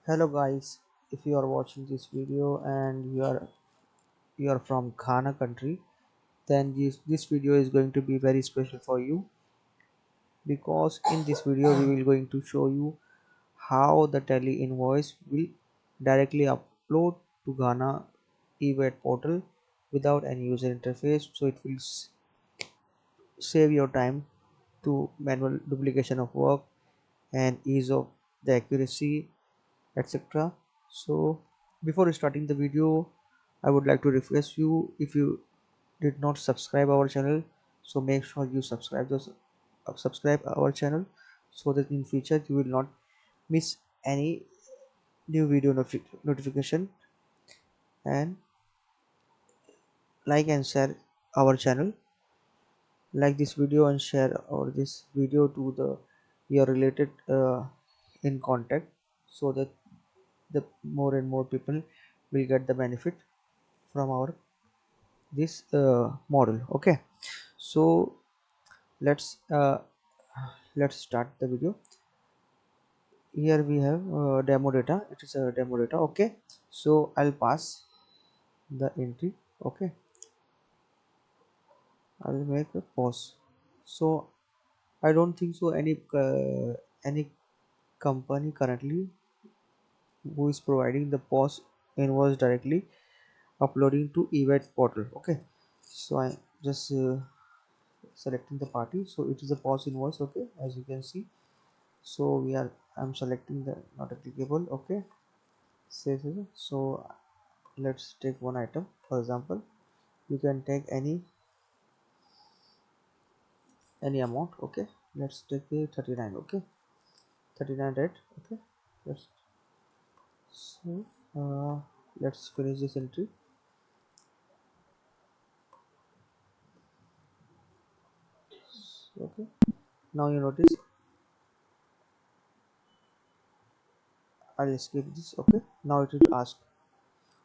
Hello guys, if you are watching this video and you are from Ghana country, then this video is going to be very special for you because in this video we will going to show you how the tele invoice will directly upload to Ghana E-VAT portal without any user interface, so it will save your time to manual duplication of work and ease of the accuracy, etc. So before starting the video, I would like to request you, if you did not subscribe our channel, so make sure you subscribe our channel so that in future you will not miss any new video notification, and like and share our channel, like this video and share our this video to the your related in contact, so that the more and more people will get the benefit from our this model. Okay, so let's uh, let's start the video. Here we have demo data. It is a demo data. Okay, so I'll pass the entry. Okay, I'll make a pause. So I don't think so any company currently who is providing the pause invoice directly uploading to E-VAT portal. Okay, so I just selecting the party, so it is a pause invoice. Okay, as you can see, so I'm selecting the not applicable. Okay, so let's take one item. For example, you can take any amount. Okay, let's take a 39. Okay, 39 red. Okay, let's so let's finish this entry. Okay, now you notice I'll skip this. Okay, now it will ask,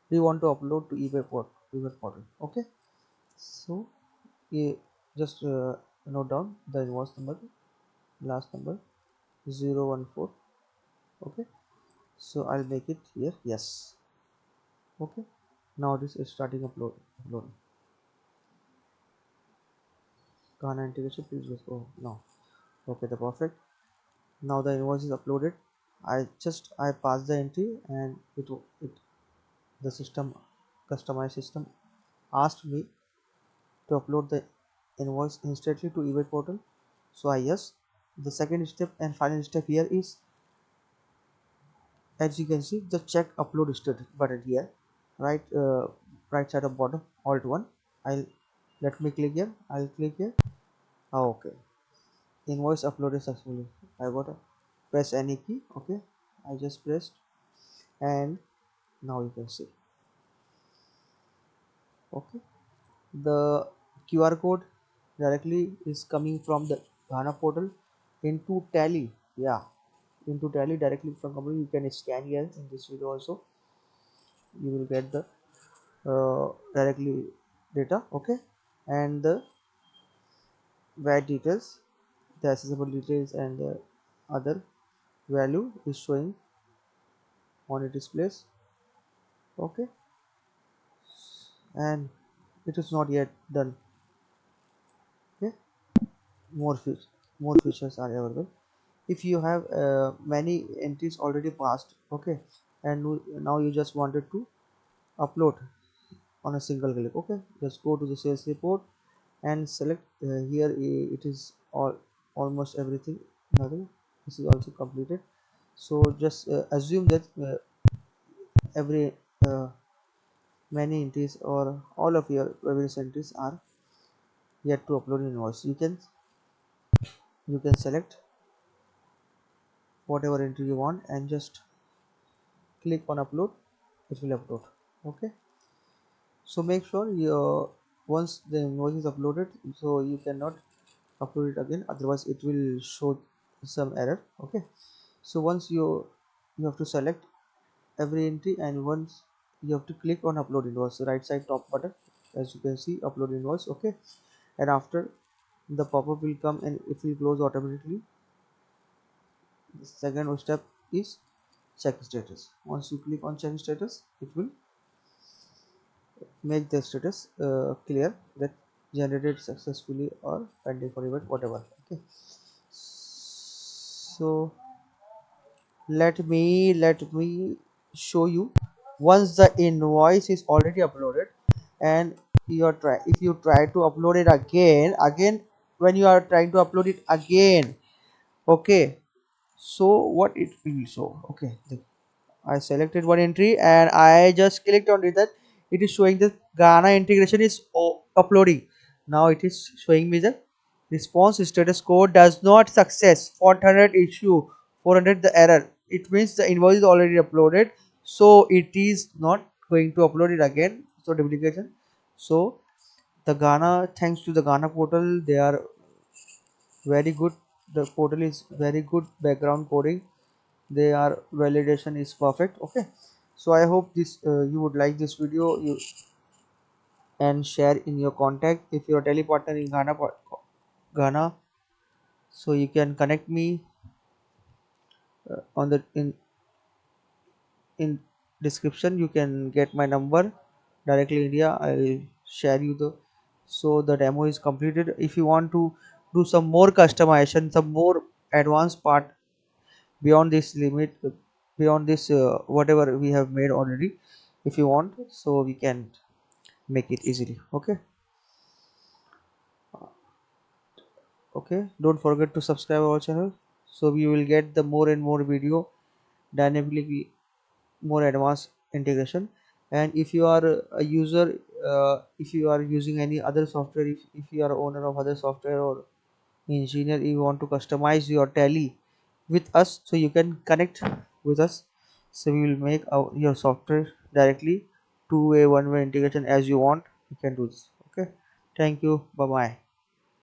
do you want to upload to eBay portal? Okay, so you just note down the invoice number, last number 014. Okay, so I'll make it here. Yes. Okay, now this is starting uploading. Ghana integration, please just, oh no. Okay, the perfect. Now the invoice is uploaded. I passed the entry, and it the system, customized system, asked me to upload the invoice instantly to eBay portal. So I yes. The second step and final step here is, as you can see, the check upload status button here, right, right side of bottom, alt one. I'll Let me click here. I'll click here. Oh, okay, invoice uploaded successfully. I got a press any key. Okay, I just pressed, and now you can see. Okay, the QR code directly is coming from the Ghana portal into tally. Yeah, into tally directly from company. You can scan here in this video also. You will get the directly data. Okay, and the VAT details, the accessible details, and the other value is showing on its displays. Okay, and it is not yet done. Okay, more features are available if you have many entries already passed. Okay, and now you just wanted to upload on a single click. Okay, just go to the sales report and select here. It is almost everything. Nothing, this is also completed. So just assume that every uh, many entries or all of your various entries are yet to upload invoice. You can select whatever entry you want and just click on upload. It will upload. Okay, so make sure you once the invoice is uploaded, so you cannot upload it again, otherwise it will show some error. Okay, so once you have to select every entry, and once you have to click on upload invoice, right side top button, as you can see, upload invoice. Okay, and after the pop-up will come and it will close automatically. The second step is check status. Once you click on check status, it will make the status clear that generated successfully or pending for event, whatever. Okay, so let me show you. Once the invoice is already uploaded and if you try to upload it again, when you are trying to upload it again, okay, so what it will show. Okay, I selected one entry and I just clicked on it, that it is showing the Ghana integration is uploading. Now it is showing me the response status code does not success, 400 issue, 400 the error. It means the invoice is already uploaded, so it is not going to upload it again. So duplication. So the Ghana, thanks to the Ghana portal, they are very good. The portal is very good background coding, their validation is perfect. Okay, so I hope this you would like this video, you and share in your contact. If you're a telepartner in Ghana, so you can connect me on the in description. You can get my number directly India. I'll share you the, so the demo is completed. If you want to do some more customization, some more advanced part beyond this limit, beyond this whatever we have made already, if you want, so we can make it easily. Okay, okay, don't forget to subscribe our channel, so we will get the more and more video dynamically, more advanced integration. And if you are a user, if you are using any other software, if you are owner of other software or engineer, you want to customize your tally with us, so you can connect with us, so we will make your software directly two-way, one-way integration as you want. You can do this. Okay, thank you, bye bye.